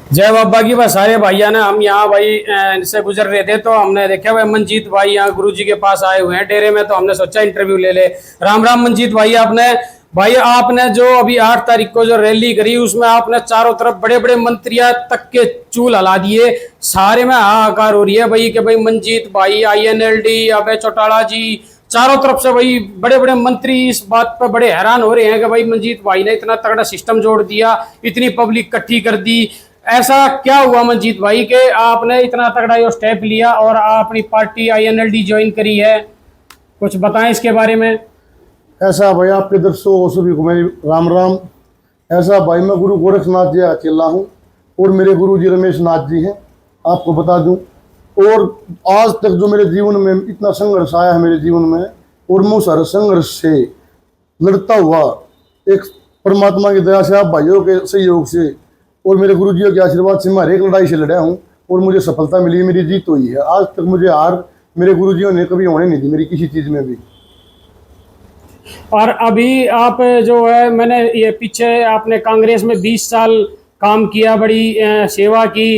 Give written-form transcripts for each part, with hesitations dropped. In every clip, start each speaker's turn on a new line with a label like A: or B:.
A: जय बाबा की बस सारे भाइया ने हम यहाँ भाई से गुजर रहे थे तो हमने देखा भाई मंजीत भाई यहाँ गुरु जी के पास आए हुए हैं डेरे में। तो हमने सोचा इंटरव्यू ले ले। राम राम मंजीत भाई आपने जो अभी 8 तारीख को जो रैली करी उसमें आपने चारों तरफ बड़े बड़े मंत्रिया तक के चूल हला दिए। सारे में हाहाकार हो रही है भाई कि भाई मंजीत भाई INLD अभय चौटाला जी चारों तरफ से भाई बड़े बड़े मंत्री इस बात पर बड़े हैरान हो रहे हैं कि भाई मंजीत भाई ने इतना तगड़ा सिस्टम जोड़ दिया, इतनी पब्लिक इकट्ठी कर दी। ऐसा क्या हुआ मंजीत भाई के आपने इतना तगड़ा ये स्टेप लिया और अपनी पार्टी INLD ज्वाइन करी है? कुछ बताएं इसके बारे में।
B: ऐसा भाई आपके दर्शकों सभी को मेरी राम राम। ऐसा भाई मैं गुरु गोरखनाथ जी अकेला हूँ और मेरे गुरु जी रमेश नाथ जी हैं, आपको बता दूं। और आज तक जो मेरे जीवन में इतना संघर्ष आया है मेरे जीवन में, और मैं उस हर संघर्ष से लड़ता हुआ एक परमात्मा की दया से, आप भाइयों के सहयोग से और मेरे गुरु जी के आशीर्वाद से मैं हर एक लड़ाई से लड़ा हूँ और मुझे सफलता मिली, मेरी जीत हुई है। आज तक मुझे हार मेरे गुरु जी ने कभी होने नहीं दी मेरी किसी चीज़ में भी।
A: और अभी आप जो है मैंने ये पीछे आपने कांग्रेस में 20 साल काम किया, बड़ी सेवा की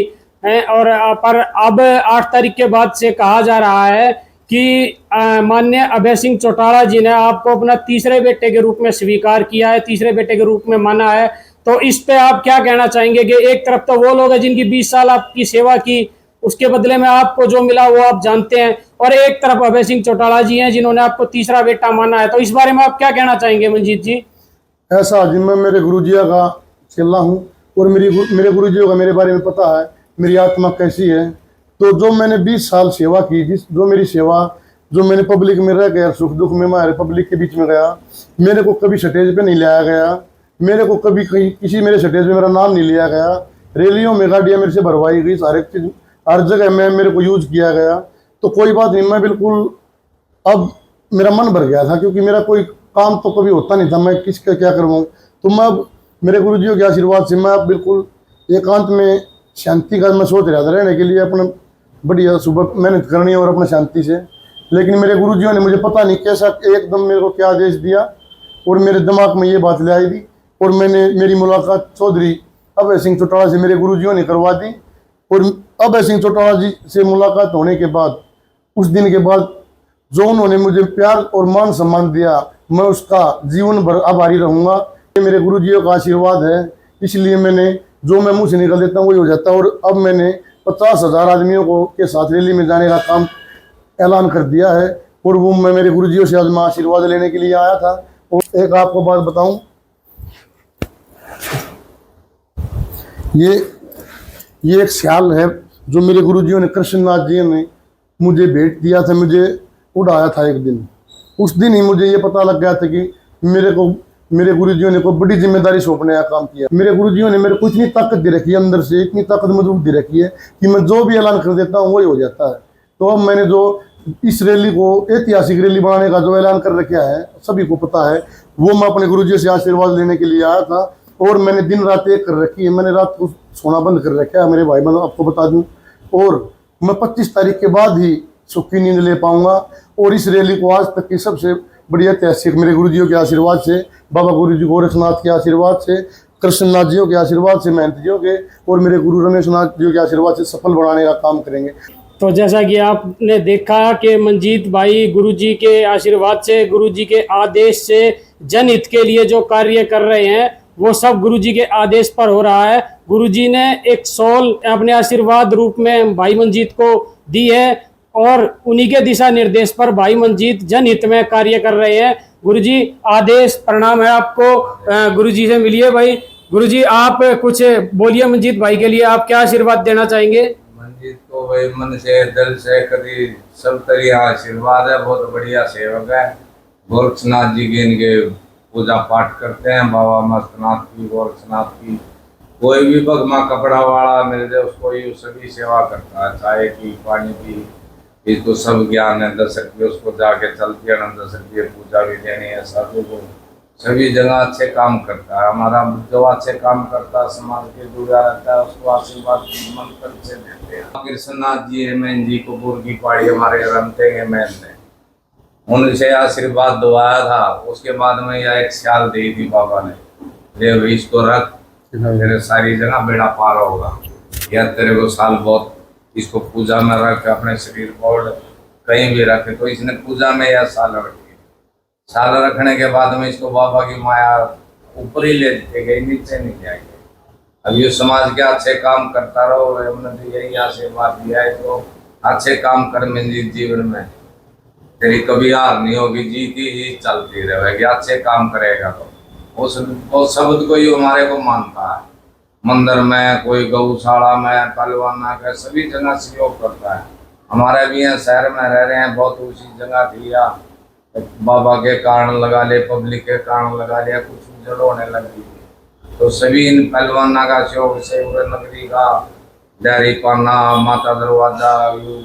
A: है। और पर अब 8 तारीख के बाद से कहा जा रहा है कि माननीय अभय सिंह चौटाला जी ने आपको अपना तीसरे बेटे के रूप में स्वीकार किया है, तीसरे बेटे के रूप में माना है। तो इस पे आप क्या कहना चाहेंगे कि एक तरफ तो वो लोग हैं जिनकी 20 साल आपकी सेवा की, उसके बदले में आपको जो मिला वो आप जानते हैं, और एक तरफ अभय सिंह चौटाला जी हैं जिन्होंने आपको तीसरा बेटा माना है। तो इस बारे में आप क्या कहना चाहेंगे मंजीत जी?
B: ऐसा जी मैं मेरे गुरु जी का चेला हूँ और मेरे गुरु जी का मेरे बारे में पता है मेरी आत्मा कैसी है। तो जो मैंने 20 साल सेवा की, जो मेरी सेवा, जो मैंने पब्लिक में रह गया, सुख दुख में मैं पब्लिक के बीच में गया, मेरे को कभी स्टेज पे नहीं लाया गया, मेरे को कभी कहीं किसी मेरे स्टेज में मेरा नाम नहीं लिया गया, रैलियों में गाड़ियाँ मेरे से भरवाई गई, हर एक चीज़ हर जगह में मेरे को यूज किया गया। तो कोई बात नहीं, मैं बिल्कुल अब मेरा मन भर गया था, क्योंकि मेरा कोई काम तो कभी होता नहीं था, मैं किसका क्या करवाऊँ। तो मैं अब मेरे गुरु जी के आशीर्वाद से मैं अब बिल्कुल एकांत में शांति का मैं सोच रहा था रहने के लिए, अपना बढ़िया सुबह मेहनत करनी और अपना शांति से। लेकिन मेरे गुरु जी ने मुझे पता नहीं कैसा एकदम मेरे को क्या आदेश दिया और मेरे दिमाग में ये बात ले आई थी, और मेरी मुलाकात चौधरी अभय सिंह चौटाला से मेरे गुरुजियों ने करवा दी। और अभय सिंह चौटाला जी से मुलाकात होने के बाद, उस दिन के बाद जो उन्होंने मुझे प्यार और मान सम्मान दिया, मैं उसका जीवन भर आभारी रहूँगा। ये मेरे गुरुजियों का आशीर्वाद है, इसलिए मैंने जो मैं मुँह से निकल देता हूँ वही हो जाता है। और अब मैंने 50,000 आदमियों को के साथ रैली में जाने का काम ऐलान कर दिया है, और वो मैं मेरे गुरुजियों से आज मैं आशीर्वाद लेने के लिए आया था। और एक आपको बात बताऊँ, ये एक ख्याल है जो मेरे गुरुजियों ने, कृष्णनाथ जी ने मुझे भेंट दिया था, मुझे उड़ाया था एक दिन। उस दिन ही मुझे ये पता लग गया था कि मेरे गुरुजियों ने कोई बड़ी जिम्मेदारी सौंपने का काम किया। मेरे गुरुजियों ने मेरे को इतनी ताकत दे रखी है, अंदर से इतनी ताकत मजबूत दे रखी है कि मैं जो भी ऐलान कर देता हूँ वही हो जाता है। तो अब मैंने जो इस रैली को ऐतिहासिक रैली बनाने का जो ऐलान कर रखा है, सभी को पता है, वो मैं अपने गुरुजी से आशीर्वाद लेने के लिए आया था। और मैंने दिन रात एक कर रखी है, मैंने रात को सोना बंद कर रखा है मेरे भाई बहनों, आपको बता दूं। और मैं 25 तारीख के बाद ही सुखी नींद ले पाऊंगा। और इस रैली को आज तक की सबसे बड़ी ऐतिहासिक मेरे गुरुजियों के आशीर्वाद से, बाबा गुरु जी गोरखनाथ के आशीर्वाद से, कृष्णनाथ जियों के आशीर्वाद से, महंत जियों के और मेरे गुरु रमेश नाथ जियों के आशीर्वाद से सफल बनाने का काम करेंगे।
A: तो जैसा कि आपने देखा कि मंजीत भाई गुरुजी के आशीर्वाद से, गुरुजी के आदेश से जनहित के लिए जो कार्य कर रहे हैं वो सब गुरुजी के आदेश पर हो रहा है। गुरुजी ने एक सॉल अपने आशीर्वाद रूप में भाई मंजीत को दी है और उन्हीं के दिशा निर्देश पर भाई मंजीत जनहित में कार्य कर रहे हैं। गुरुजी आदेश प्रणाम है आपको, गुरुजी से मिलिए भाई। गुरुजी आप कुछ बोलिए मंजीत भाई के लिए, आप क्या आशीर्वाद देना चाहेंगे?
C: मंजीत को भाई मन से दिल से कभी सब तरह आशीर्वाद है, बहुत बढ़िया सेवक है। गोरखनाथ जी के इनके पूजा पाठ करते हैं, बाबा मस्तनाथ की, गोरखनाथ की। कोई भी भगमा कपड़ा वाला मिल जाए उसको ही सभी सेवा करता है, चाय की, पानी की, इसको सब ज्ञान है। दर्शक भी उसको जाके चलती है, दर्शक की पूजा भी देनी है, साधु को सभी जगह अच्छे काम करता है। हमारा जो अच्छे काम करता है, समाज के जुड़ा रहता है, उसको आशीर्वाद मंत्र से देते हैं। कृष्णनाथ जी है मैन जी को बुर्गी पहाड़ी हमारे रमते हैं मैन ने उनसे आशीर्वाद दवाया था। उसके बाद में यह एक ख्याल दी थी बाबा ने, इसको रख, तेरे सारी जगह बेड़ा पार होगा। या तेरे को साल बहुत इसको पूजा में रख, अपने शरीर को कहीं भी रखे, तो इसने पूजा में यह साल रखी। साल रखने के बाद में इसको बाबा की माया ऊपर ही ले गई, नीचे नहीं जाएगी। अब ये समाज के अच्छे काम करता रहो, हमने तो यही आशीर्वाद दिया है, तो अच्छे काम कर मंजीत जीवन में तेरी कभी हार नहीं होगी, जीत ही चलती रहेगी। अच्छे काम करेगा तो वो शब्द को ही हमारे को मानता है। मंदिर में, कोई गौशाला में, पहलवाना का सभी जगह सहयोग करता है। हमारे भी यहाँ शहर में रह रहे हैं, बहुत ऊँची जगह थी, या बाबा के कारण लगा ले, पब्लिक के कारण लगा लिया, कुछ उजड़ होने लगी, तो सभी इन पहलवाना का सहयोग से पूरे नगरी का डेयरी पाना, माता दरवाजा,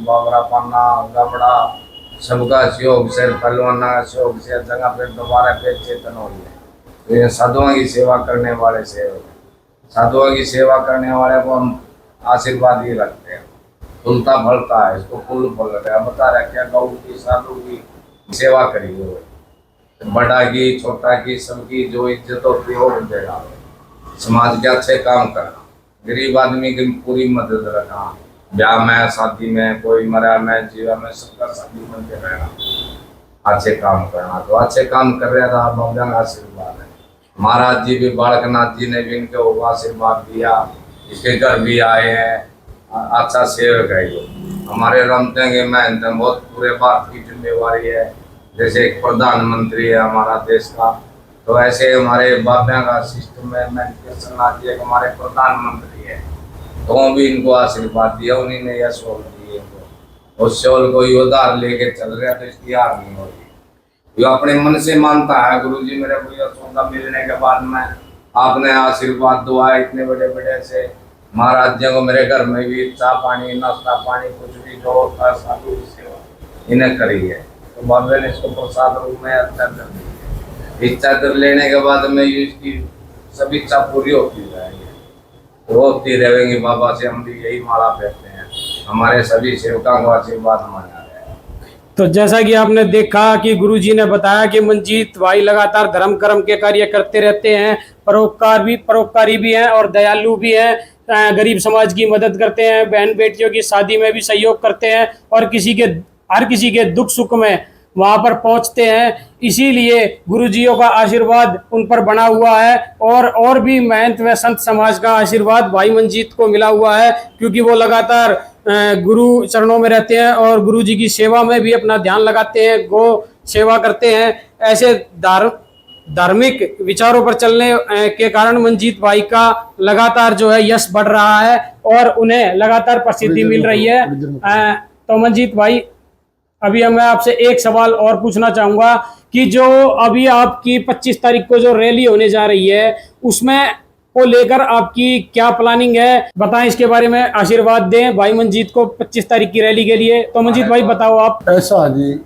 C: बाबरा पाना, गबड़ा, सबका सहयोग से, पहलवाना का सहयोग से जगह पे दोबारा फिर चेतन हो गया। तो ये साधुओं की सेवा करने वाले सेवक, साधुओं की सेवा करने वाले को हम आशीर्वाद ही रखते हैं। फूलता फलता है, इसको फूल फल रहा है, बता रहा क्या गौ की, साधु की सेवा करिए, बड़ा की, छोटा की, सबकी जो इज्जत होती है वो देगा। समाज के अच्छे काम करना, गरीब आदमी की पूरी मदद रखना, ब्याह में, शादी में, कोई मरा में, जीवा में, सबका शादी बन के रहना, अच्छे काम करना। तो अच्छे काम कर रहे था, बाबा का आशीर्वाद है। महाराज जी भी, बालकनाथ जी ने भी इनके वो आशीर्वाद दिया, इसके घर भी आए हैं, अच्छा सेवक है ये। हमारे रमते के मेहनत बहुत पूरे भारत की जिम्मेवारी है, जैसे एक प्रधानमंत्री है हमारा देश का, तो ऐसे हमारे बाबा का सिस्टम है। मैं जी हमारे प्रधानमंत्री है, तो भी इनको आशीर्वाद दिया, उन्हीं ने यह शोल दिए इनको, और शोल को ही उधार लेके चल रहे हैं, तो इसकी हार नहीं होगी। जो अपने मन से मानता है, गुरु जी मेरे को यह सौदा मिलने के बाद में आपने आशीर्वाद दुआ इतने बड़े बड़े से महाराज जी को, मेरे घर में भी चाय पानी, नाश्ता पानी, कुछ भी जो होता है साधु की सेवा इन्हें करी है। तो बाबा ने इसको प्रसाद रूप में चादर दी। इस चादर लेने के बाद में इसकी सभी इच्छा पूरी होती जाएगी, तो होती रहेंगी। बाबा से हम भी यही माला फेरते हैं, हमारे सभी सेवकों को आशीर्वाद मांगा है।
A: तो जैसा कि आपने देखा कि गुरुजी ने बताया कि मंजीत भाई लगातार धर्म कर्म के कार्य करते रहते हैं, परोपकारी भी हैं और दयालु भी हैं, गरीब समाज की मदद करते हैं, बहन बेटियों की शादी में भी सहयोग करते हैं, और हर किसी के दुख सुख में वहाँ पर पहुँचते हैं। इसीलिए गुरुजियों का आशीर्वाद उन पर बना हुआ है, और भी महंत व संत समाज का आशीर्वाद भाई मंजीत को मिला हुआ है, क्योंकि वो लगातार गुरु चरणों में रहते हैं और गुरु जी की सेवा में भी अपना ध्यान लगाते हैं, गो सेवा करते हैं। ऐसे धार्मिक विचारों पर चलने के कारण मंजीत भाई का लगातार जो है यश बढ़ रहा है और उन्हें लगातार प्रसिद्धि मिल रही है। तो मंजीत भाई, अभी मैं आपसे एक सवाल और पूछना चाहूँगा कि जो अभी आपकी 25 तारीख को जो रैली होने जा रही है, उसमें को लेकर आपकी क्या प्लानिंग है, बताएं इसके बारे में, आशीर्वाद दें भाई मंजीत को 25 तारीख की रैली के लिए। तो मंजीत भाई बताओ आप।
B: ऐसा जी,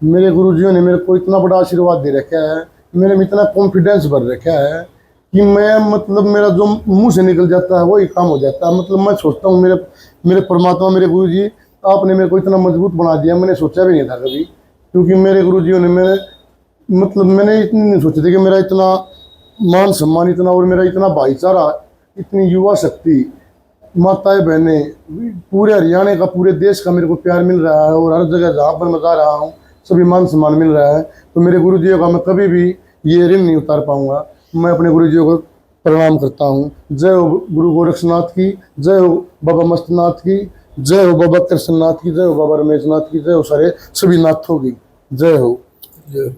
B: मेरे गुरुजियों ने मेरे को इतना बड़ा आशीर्वाद दे रखा है, मेरे में इतना कॉन्फिडेंस भर रखा है कि मैं मतलब मेरा जो मुंह से निकल जाता है वही काम हो जाता है। मतलब मैं सोचता हूँ मेरे परमात्मा, मेरे गुरुजी, आपने मेरे को इतना मजबूत बना दिया, मैंने सोचा भी नहीं था कभी, क्योंकि मेरे गुरुजियों ने मैंने इतनी नहीं सोचे थे कि मेरा इतना मान सम्मान, इतना और मेरा इतना भाईचारा, इतनी युवा शक्ति, माताएं बहनें, पूरे हरियाणा का, पूरे देश का मेरे को प्यार मिल रहा है, और हर जगह जहाँ पर मैं जा रहा हूँ सभी मान सम्मान मिल रहा है। तो मेरे गुरुजियों का मैं कभी भी ये ऋण नहीं उतार पाऊँगा। मैं अपने गुरुजियों को प्रणाम करता हूँ। जय हो गुरु गोरक्षनाथ की, जय हो बाबा मस्तनाथ की, जय हो बाबा कृष्णनाथ की, जय हो बाबा रमेशनाथ की, जय हो सारे सभी नाथों की, जय हो। जय